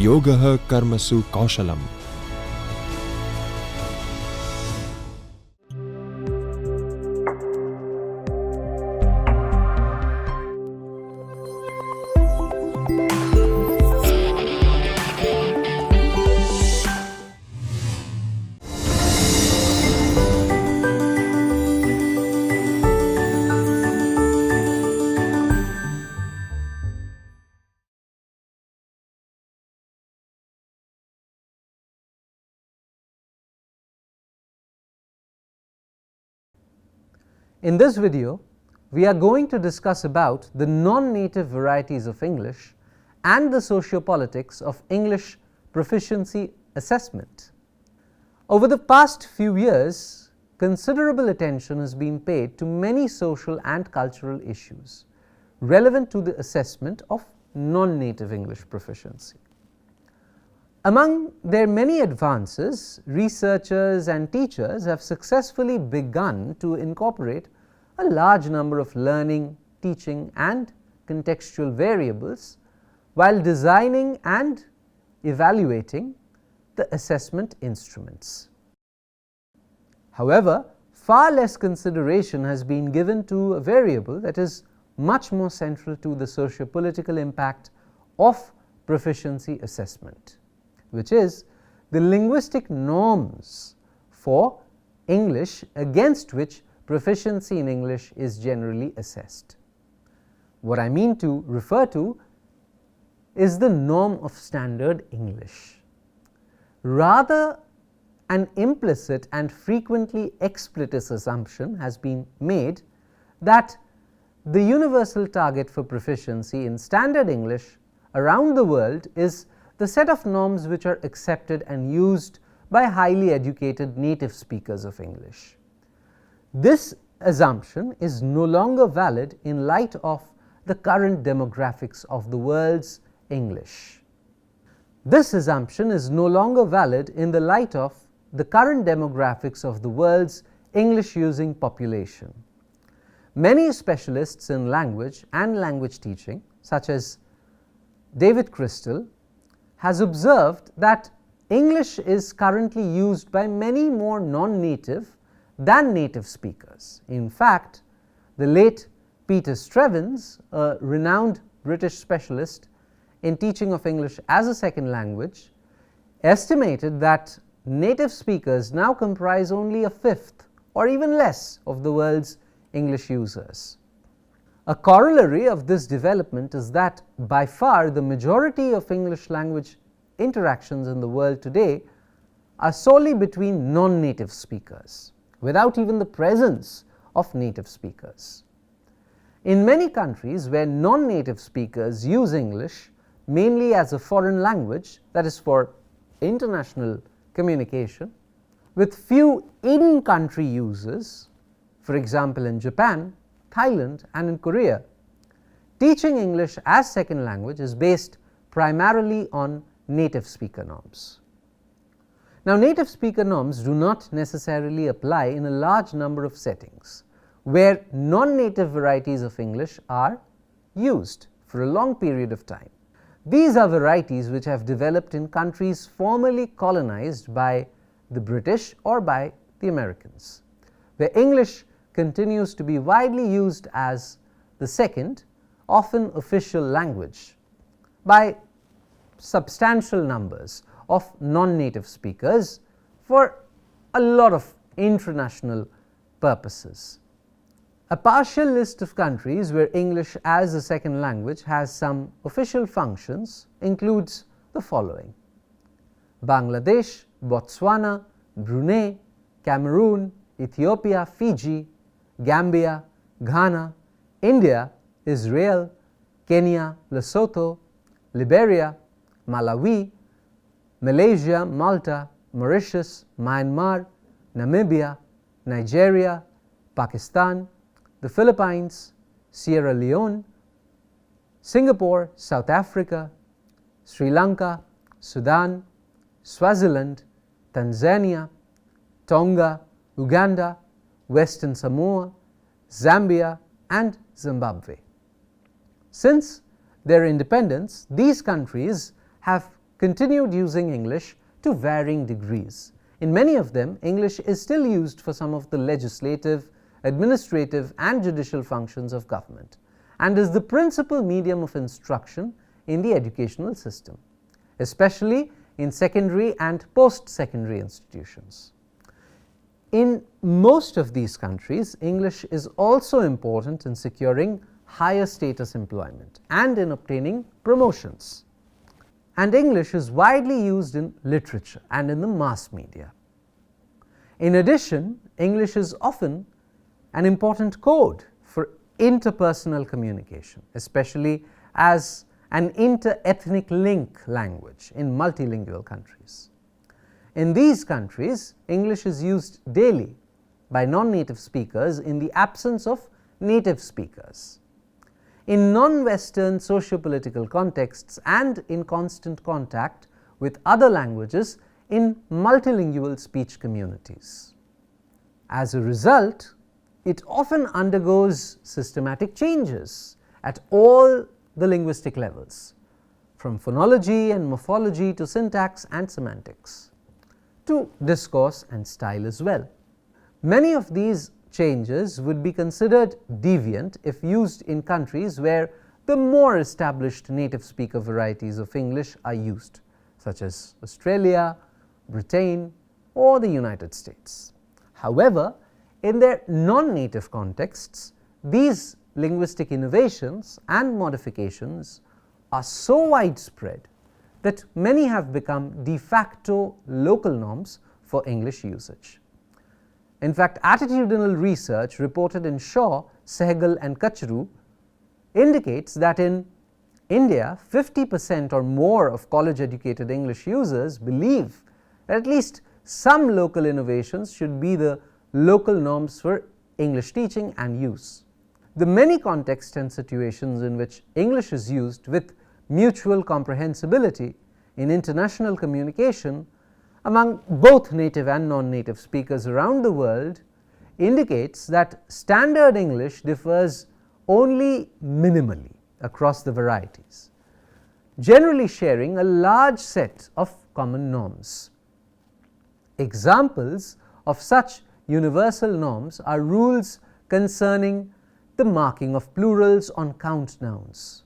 Yogah Karmasu Kaushalam. In this video, we are going to discuss about the non-native varieties of English and the sociopolitics of English proficiency assessment. Over the past few years, considerable attention has been paid to many social and cultural issues relevant to the assessment of non-native English proficiency. Among their many advances, researchers and teachers have successfully begun to incorporate a large number of learning, teaching and contextual variables while designing and evaluating the assessment instruments. However, far less consideration has been given to a variable that is much more central to the socio-political impact of proficiency assessment, which is the linguistic norms for English against which proficiency in English is generally assessed. What I mean to refer to is the norm of standard English. Rather, an implicit and frequently explicit assumption has been made that the universal target for proficiency in standard English around the world is the set of norms which are accepted and used by highly educated native speakers of English. This assumption is no longer valid in light of the current demographics of the world's English. This assumption is no longer valid in the light of the current demographics of the world's English-using population. Many specialists in language and language teaching, such as David Crystal, has observed that English is currently used by many more non-native than native speakers. In fact, the late Peter Strevens, a renowned British specialist in teaching of English as a second language, estimated that native speakers now comprise only a fifth or even less of the world's English users. A corollary of this development is that by far the majority of English language interactions in the world today are solely between non-native speakers, without even the presence of native speakers. In many countries where non-native speakers use English mainly as a foreign language, that is for international communication, with few in-country users, for example in Japan, Thailand and in Korea, teaching English as second language is based primarily on native speaker norms. Now, native speaker norms do not necessarily apply in a large number of settings where non-native varieties of English are used for a long period of time. These are varieties which have developed in countries formerly colonized by the British or by the Americans, where English continues to be widely used as the second, often official language by substantial numbers of non-native speakers for a lot of international purposes. A partial list of countries where English as a second language has some official functions includes the following: Bangladesh, Botswana, Brunei, Cameroon, Ethiopia, Fiji, Gambia, Ghana, India, Israel, Kenya, Lesotho, Liberia, Malawi, Malaysia, Malta, Mauritius, Myanmar, Namibia, Nigeria, Pakistan, the Philippines, Sierra Leone, Singapore, South Africa, Sri Lanka, Sudan, Swaziland, Tanzania, Tonga, Uganda, Western Samoa, Zambia and Zimbabwe. Since their independence, these countries have continued using English to varying degrees. In many of them, English is still used for some of the legislative, administrative and judicial functions of government, and is the principal medium of instruction in the educational system, especially in secondary and post-secondary institutions. In most of these countries, English is also important in securing higher status employment and in obtaining promotions. And English is widely used in literature and in the mass media. In addition, English is often an important code for interpersonal communication, especially as an inter-ethnic link language in multilingual countries. In these countries, English is used daily by non-native speakers in the absence of native speakers. In non-Western socio-political contexts and in constant contact with other languages in multilingual speech communities. As a result, it often undergoes systematic changes at all the linguistic levels, from phonology and morphology to syntax and semantics, to discourse and style as well. Many of these changes would be considered deviant if used in countries where the more established native speaker varieties of English are used, such as Australia, Britain, or the United States. However, in their non-native contexts, these linguistic innovations and modifications are so widespread that many have become de facto local norms for English usage. In fact, attitudinal research reported in Shaw, Sehgal and Kacharu indicates that in India, 50% or more of college-educated English users believe that at least some local innovations should be the local norms for English teaching and use. The many contexts and situations in which English is used with mutual comprehensibility in international communication among both native and non-native speakers around the world indicates that standard English differs only minimally across the varieties, generally sharing a large set of common norms. Examples of such universal norms are rules concerning the marking of plurals on count nouns,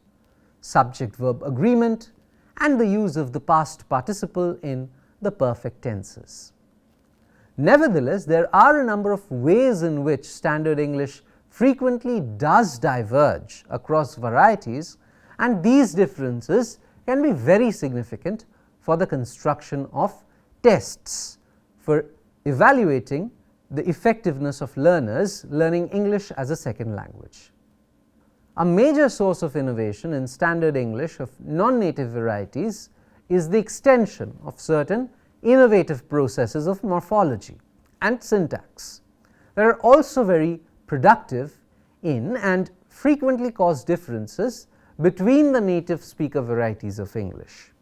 subject-verb agreement, and the use of the past participle in the perfect tenses. Nevertheless, there are a number of ways in which standard English frequently does diverge across varieties, and these differences can be very significant for the construction of tests for evaluating the effectiveness of learners learning English as a second language. A major source of innovation in standard English of non-native varieties is the extension of certain innovative processes of morphology and syntax that are also very productive in and frequently cause differences between the native speaker varieties of English.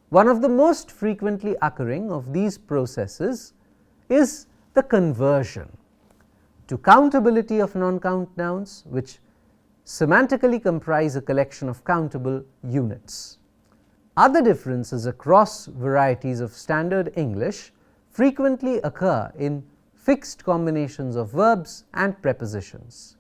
One of the most frequently occurring of these processes is the conversion to countability of non-count nouns, which semantically comprise a collection of countable units. Other differences across varieties of standard English frequently occur in fixed combinations of verbs and prepositions.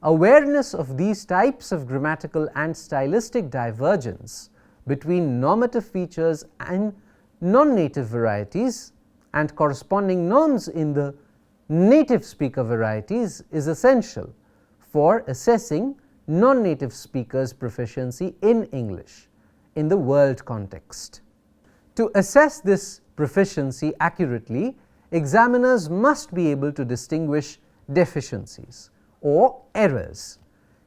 Awareness of these types of grammatical and stylistic divergence between normative features and non-native varieties and corresponding norms in the native speaker varieties is essential for assessing non-native speakers' proficiency in English in the world context. To assess this proficiency accurately, examiners must be able to distinguish deficiencies or errors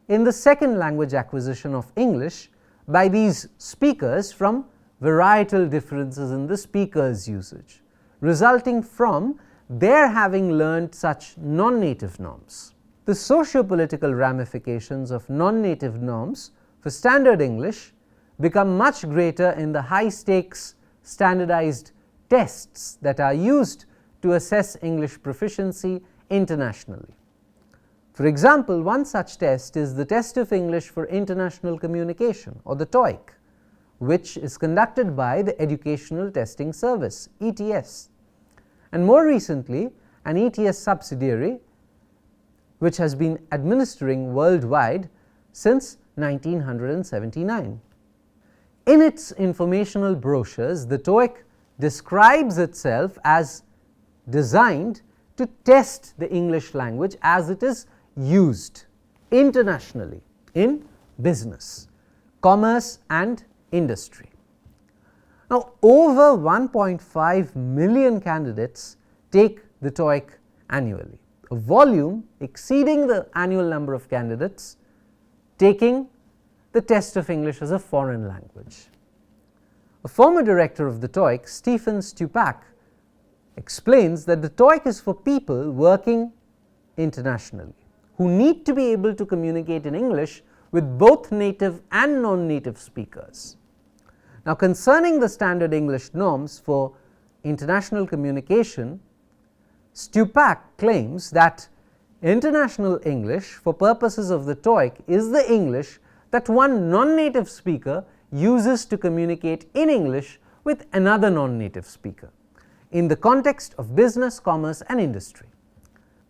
in the second language acquisition of English by these speakers from varietal differences in the speaker's usage, resulting from their having learned such non-native norms. The socio-political ramifications of non-native norms for standard English become much greater in the high-stakes standardized tests that are used to assess English proficiency internationally. For example, one such test is the Test of English for International Communication, or the TOEIC, which is conducted by the Educational Testing Service (ETS), and more recently an ETS subsidiary which has been administering worldwide since 1979. In its informational brochures, the TOEIC describes itself as designed to test the English language as it is used internationally in business, commerce and industry. Now, over 1.5 million candidates take the TOEIC annually, a volume exceeding the annual number of candidates taking the test of English as a foreign language. A former director of the TOEIC, Stephen Stupak, explains that the TOEIC is for people working internationally who need to be able to communicate in English with both native and non-native speakers. Now, concerning the standard English norms for international communication, Stupak claims that international English for purposes of the TOEIC is the English that one non-native speaker uses to communicate in English with another non-native speaker in the context of business, commerce and industry.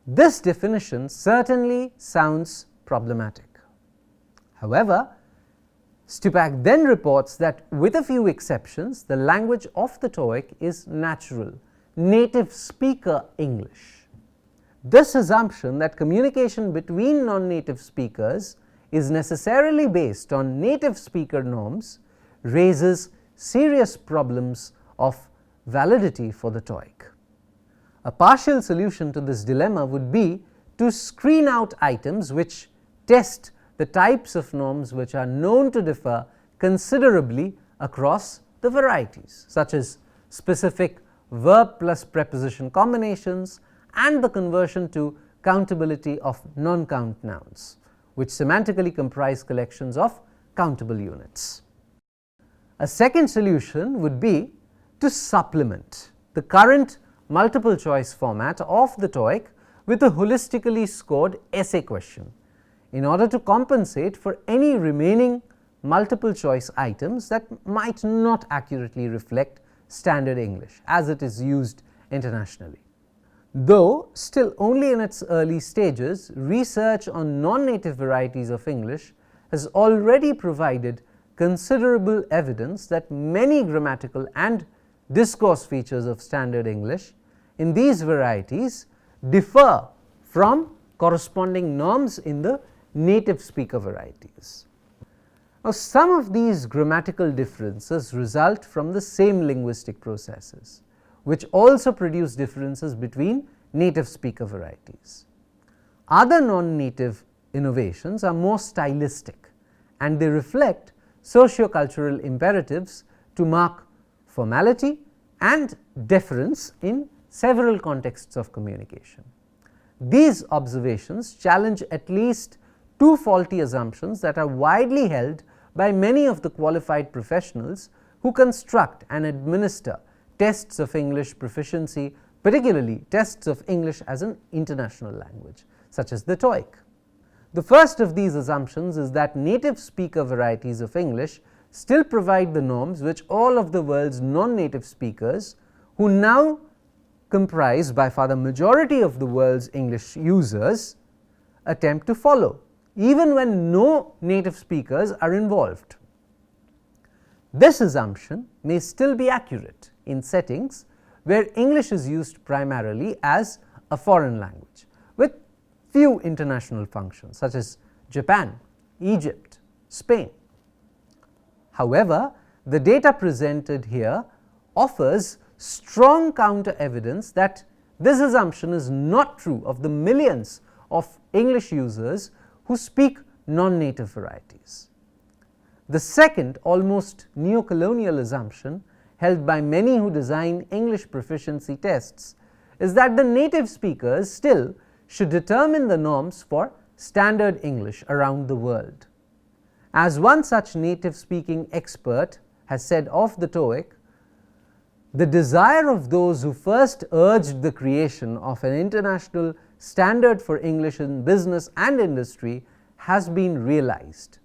This definition certainly sounds problematic. However, Stupak then reports that with a few exceptions, the language of the TOEIC is natural, native speaker English. This assumption that communication between non-native speakers is necessarily based on native speaker norms raises serious problems of validity for the TOEIC. A partial solution to this dilemma would be to screen out items which test the types of norms which are known to differ considerably across the varieties, such as specific verb plus preposition combinations and the conversion to countability of non-count nouns, which semantically comprise collections of countable units. A second solution would be to supplement the current multiple choice format of the TOEIC with a holistically scored essay question in order to compensate for any remaining multiple choice items that might not accurately reflect standard English as it is used internationally. Though still only in its early stages, research on non-native varieties of English has already provided considerable evidence that many grammatical and discourse features of standard English in these varieties differ from corresponding norms in the native speaker varieties. Now, some of these grammatical differences result from the same linguistic processes, which also produce differences between native speaker varieties. Other non-native innovations are more stylistic and they reflect socio-cultural imperatives to mark formality and deference in several contexts of communication. These observations challenge at least two faulty assumptions that are widely held by many of the qualified professionals who construct and administer tests of English proficiency, particularly tests of English as an international language, such as the TOEIC. The first of these assumptions is that native speaker varieties of English still provide the norms which all of the world's non-native speakers, who now comprise by far the majority of the world's English users, attempt to follow, even when no native speakers are involved. This assumption may still be accurate in settings where English is used primarily as a foreign language, with few international functions such as Japan, Egypt, Spain. However, the data presented here offers strong counter evidence that this assumption is not true of the millions of English users who speak non-native varieties. The second, almost neo-colonial assumption held by many who design English proficiency tests is that the native speakers still should determine the norms for standard English around the world. As one such native speaking expert has said of the TOEIC, the desire of those who first urged the creation of an international standard for English in business and industry has been realized.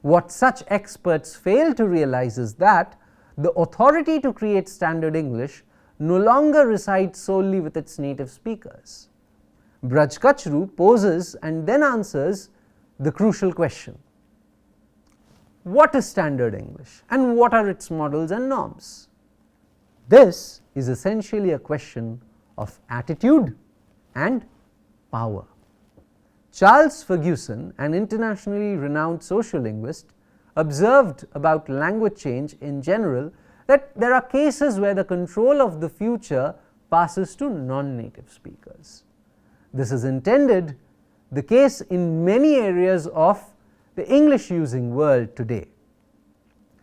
What such experts fail to realize is that the authority to create standard English no longer resides solely with its native speakers. Braj Kachru poses and then answers the crucial question: what is standard English and what are its models and norms? This is essentially a question of attitude and power. Charles Ferguson, an internationally renowned sociolinguist, observed about language change in general that there are cases where the control of the future passes to non-native speakers. This is intended the case in many areas of the English using world today.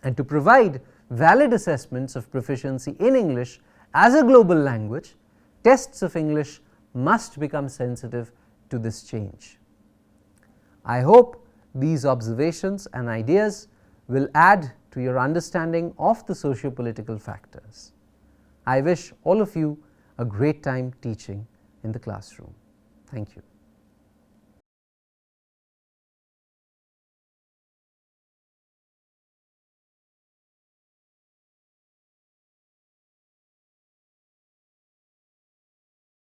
And to provide valid assessments of proficiency in English as a global language, tests of English must become sensitive to this change. I hope these observations and ideas will add to your understanding of the socio-political factors. I wish all of you a great time teaching in the classroom. Thank you.